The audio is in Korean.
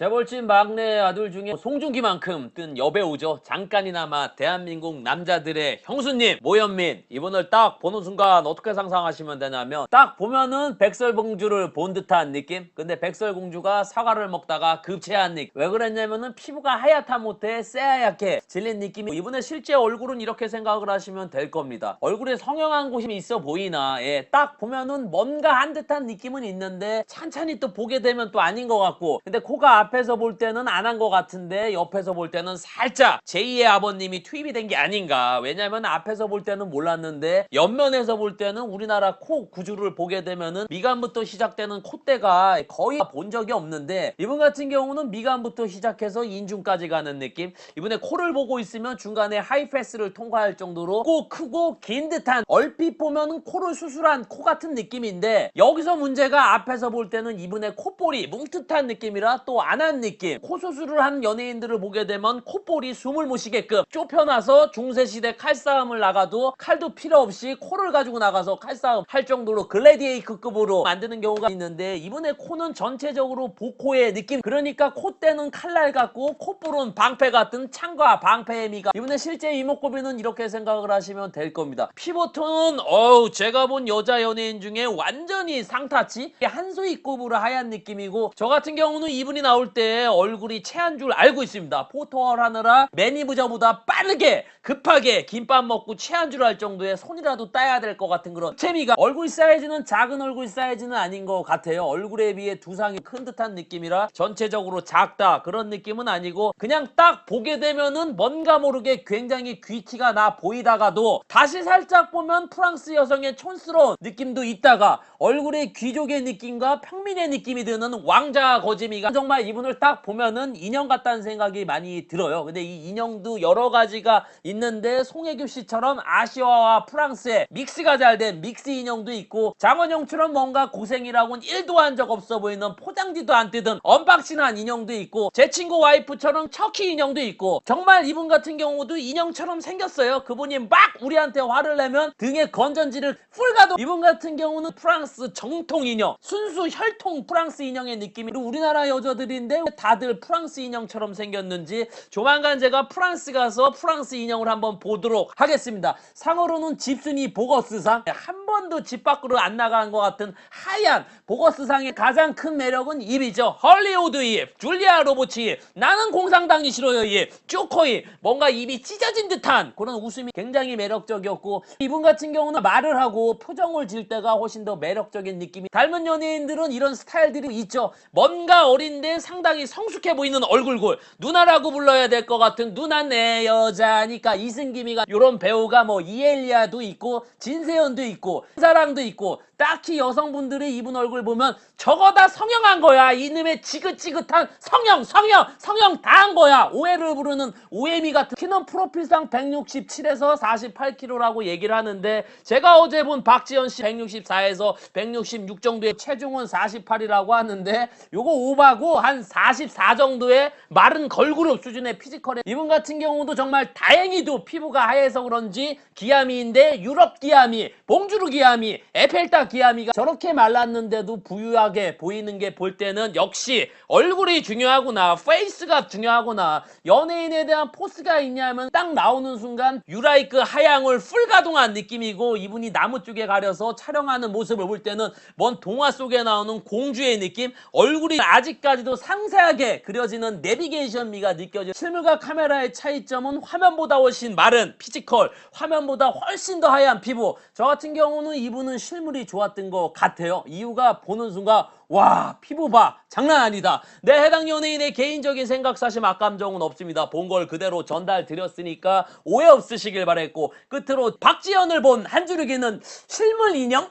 재벌집 막내 아들 중에 송중기만큼 뜬 여배우죠. 잠깐이나마 대한민국 남자들의 형수님 모현민. 이분을 딱 보는 순간 어떻게 상상하시면 되냐면 딱 보면은 백설공주를 본 듯한 느낌? 근데 백설공주가 사과를 먹다가 급체한 느낌. 왜 그랬냐면은 피부가 하얗다 못해 새하얗게 질린 느낌이. 이분의 실제 얼굴은 이렇게 생각을 하시면 될 겁니다. 얼굴에 성형한 곳이 있어 보이나, 딱 보면은 뭔가 한 듯한 느낌은 있는데 찬찬히 또 보게 되면 또 아닌 것 같고, 근데 코가 앞에서 볼 때는 안 한 것 같은데 옆에서 볼 때는 살짝 제2의 아버님이 투입이 된 게 아닌가. 왜냐면 앞에서 볼 때는 몰랐는데 옆면에서 볼 때는 우리나라 코 구조를 보게 되면은 미간부터 시작되는 콧대가 거의 본 적이 없는데, 이분 같은 경우는 미간부터 시작해서 인중까지 가는 느낌. 이분의 코를 보고 있으면 중간에 하이패스를 통과할 정도로 꼭 크고 긴 듯한, 얼핏 보면은 코를 수술한 코 같은 느낌인데, 여기서 문제가 앞에서 볼 때는 이분의 콧볼이 뭉툭한 느낌이라 또 안 한 느낌. 코 수술을 한 연예인들을 보게 되면 콧볼이 숨을 못 쉬게끔 좁혀놔서 중세시대 칼싸움을 나가도 칼도 필요 없이 코를 가지고 나가서 칼싸움 할 정도로 글래디에이터급으로 만드는 경우가 있는데, 이분의 코는 전체적으로 보코의 느낌. 그러니까 콧대는 칼날 같고 콧볼은 방패 같은 창과 방패의 미가. 이분의 실제 이목구비는 이렇게 생각을 하시면 될 겁니다. 피부톤은 제가 본 여자 연예인 중에 완전히 상타치 한소희급으로 하얀 느낌이고, 저 같은 경우는 이분이 나올 때 얼굴이 체한 줄 알고 있습니다. 포토월 하느라 매니저보다 빠르게 급하게 김밥 먹고 체한 줄 알 정도의 손이라도 따야 될 것 같은 그런 재미가. 얼굴 사이즈는 작은 얼굴 사이즈는 아닌 것 같아요. 얼굴에 비해 두상이 큰 듯한 느낌이라 전체적으로 작다 그런 느낌은 아니고, 그냥 딱 보게 되면은 뭔가 모르게 굉장히 귀티가 나 보이다가도 다시 살짝 보면 프랑스 여성의 촌스러운 느낌도 있다가 얼굴의 귀족의 느낌과 평민의 느낌이 드는 왕자 거지미가. 정말 이분을 딱 보면은 인형 같다는 생각이 많이 들어요. 근데 이 인형도 여러 가지가 있는데 송혜교 씨처럼 아시아와 프랑스의 믹스가 잘 된 믹스 인형도 있고, 장원영처럼 뭔가 고생이라고는 1도 한 적 없어 보이는 포장지도 안 뜯은 언박싱한 인형도 있고, 제 친구 와이프처럼 척키 인형도 있고, 정말 이분 같은 경우도 인형처럼 생겼어요. 그분이 막 우리한테 화를 내면 등에 건전지를 풀가도. 이분 같은 경우는 프랑스 정통 인형, 순수 혈통 프랑스 인형의 느낌이. 우리나라 여자들인데 왜 다들 프랑스 인형처럼 생겼는지 조만간 제가 프랑스 가서 프랑스 인형을 한번 보도록 하겠습니다. 상으로는 집순이 보거스상, 한 번도 집 밖으로 안 나간 것 같은 하얀 보거스상의 가장 큰 매력은 입이죠. 헐리우드 입, 줄리아 로버츠 입, 나는 공상당이 싫어요 입, 쪼커 입, 뭔가 입이 찢어진 듯한 그런 웃음이 굉장히 매력적이었고, 이분 같은 경우는 말을 하고 표정을 질 때가 훨씬 더 매력적인 느낌이. 닮은 연예인들은 이런 스타일들이 있죠. 뭔가 어린데 상당히 성숙해 보이는 얼굴골, 누나라고 불러야 될 것 같은 누나 내 여자니까 이승기미가, 이런 배우가 뭐 이엘리아도 있고 진세연도 있고 사랑도 있고, 딱히 여성분들이 이분 얼굴 보면 저거 다 성형한 거야. 이놈의 지긋지긋한 성형 다 한 거야. 오해를 부르는 오해미 같은. 키는 프로필상 167에서 48kg라고 얘기를 하는데, 제가 어제 본 박지현 씨 164에서 166 정도의 체중은 48이라고 하는데, 요거 오바고 한 44 정도의 마른 걸그룹 수준의 피지컬에. 이분 같은 경우도 정말 다행히도 피부가 하얘서 그런지 기아미인데, 유럽 기아미, 봉주르 기아미, 에펠탑 기아미가 저렇게 말랐는데도 부유하게 보이는 게 볼 때는 역시 얼굴이 중요하구나, 페이스가 중요하구나. 연예인에 대한 포스가 있냐면 딱 나오는 순간 유라이크 하양을 풀가동한 느낌이고, 이분이 나무 쪽에 가려서 촬영하는 모습을 볼 때는 먼 동화 속에 나오는 공주의 느낌. 얼굴이 아직까지도 상세하게 그려지는 내비게이션미가 느껴져요. 실물과 카메라의 차이점은 화면보다 훨씬 마른 피지컬, 화면보다 훨씬 더 하얀 피부. 저 같은 경우는 이분은 실물이 좋았던 것 같아요. 이유가 보는 순간 와, 피부 봐, 장난 아니다. 내 해당 연예인의 개인적인 생각 사실 악감정은 없습니다. 본 걸 그대로 전달 드렸으니까 오해 없으시길 바랬고, 끝으로 박지현을 본 한 줄기는 실물 인형?